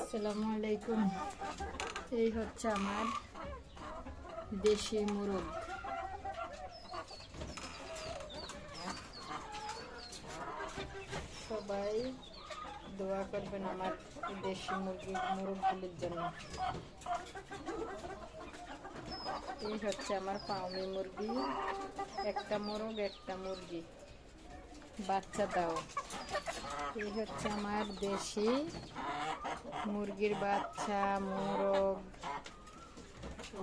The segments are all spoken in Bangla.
আসসালামু আলাইকুম। এই হচ্ছে আমার দেশি মুরগ। সবাই দোয়া করবেন আমার দেশি মুরগগুলির জন্য। এই হচ্ছে আমার ফার্মি মুরগি, একটা মোরগ একটা মুরগি বাচ্চা দাও। এই হচ্ছে আমার দেশি মুরগির বাচ্চা মোরগ।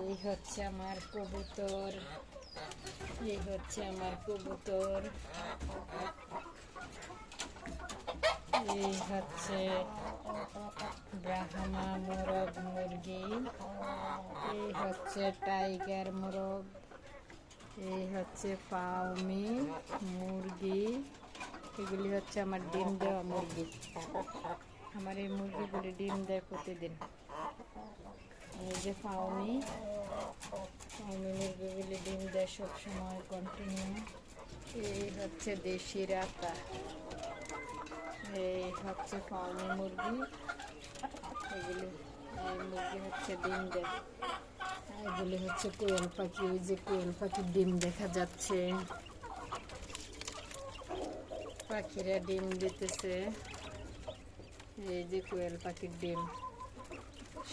এই হচ্ছে আমার কবুতর, এই হচ্ছে আমার কবুতর। এই হচ্ছে ব্রাহ্মা মোরগ মুরগি, এই হচ্ছে টাইগার মোরগ, এই হচ্ছে ফার্মি মুরগি। এগুলি হচ্ছে আমার ডিম দেওয়া মুরগি। আমার এই মুরগিগুলি ডিম দেয় প্রতিদিন। এই যে ফার্মি মুরগিগুলি ডিম দেয় সবসময় কন্টিনিউ। এই হচ্ছে দেশি রাতা, এই হচ্ছে ফার্মি মুরগি। এগুলি এই মুরগি হচ্ছে ডিম দেয়। এগুলি হচ্ছে কোয়েল পাখি, ওই যে কোয়েল পাখির ডিম দেখা যাচ্ছে। পাখিরা ডিম দিতেছে, এই যে কোয়েল পাখির ডিম।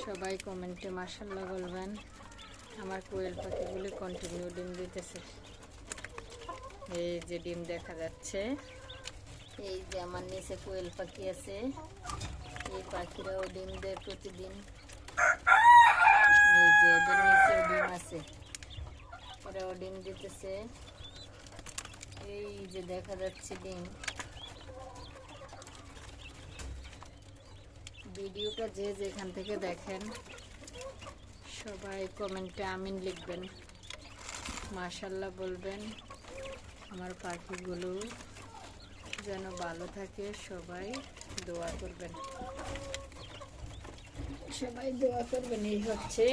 সবাই কমেন্টে মাশাআল্লাহ বলবেন। আমার কোয়েল পাখিগুলি কন্টিনিউ ডিম দিতেছে। এই যে ডিম দেখা যাচ্ছে। এই যে আমার নিচে কোয়েল পাখি আছে, এই পাখিরাও ডিম দেয় প্রতিদিন। এই যে এদের নিচেও ডিম আছে, ওরাও ডিম দিতেছে। এই যে দেখা যাচ্ছে ডিম। ভিডিওটা যে যেখান থেকে দেখেন সবাই কমেন্টে আমিন লিখবেন, মাশাআল্লাহ বলবেন। আমার পাখিগুলো যেন ভালো থাকে, সবাই দোয়া করবেন, সবাই দোয়া করবেন। এই হচ্ছে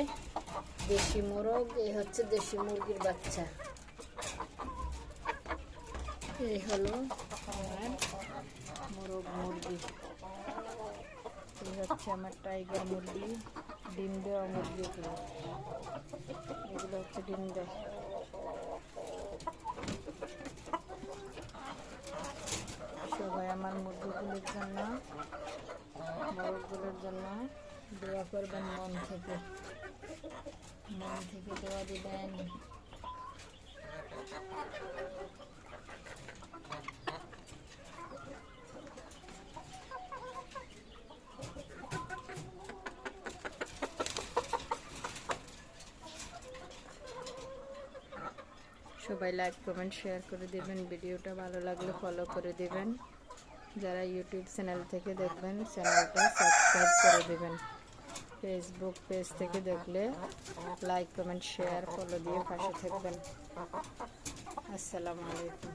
দেশি মোরগ, এই হচ্ছে দেশি মুরগির বাচ্চা। এই হলো আমার মোরগ মুরগি। এই হচ্ছে আমার টাইগার মুরগি, ডিম দেওয়া মুরগি। এগুলো হচ্ছে ডিম দেয়। সবাই আমার মুরগিগুলির জন্য, মোরগগুলোর জন্য দোয়া করবেন, মন থেকে দোয়া দিবেন। সবাই লাইক কমেন্ট শেয়ার করে দেবেন। ভিডিওটা ভালো লাগলে ফলো করে দেবেন। যারা ইউটিউব চ্যানেল থেকে দেখবেন চ্যানেলটা সাবস্ক্রাইব করে দেবেন। ফেসবুক পেজ থেকে দেখলে লাইক কমেন্ট শেয়ার ফলো দিয়ে পাশে থাকবেন। আসসালামু আলাইকুম।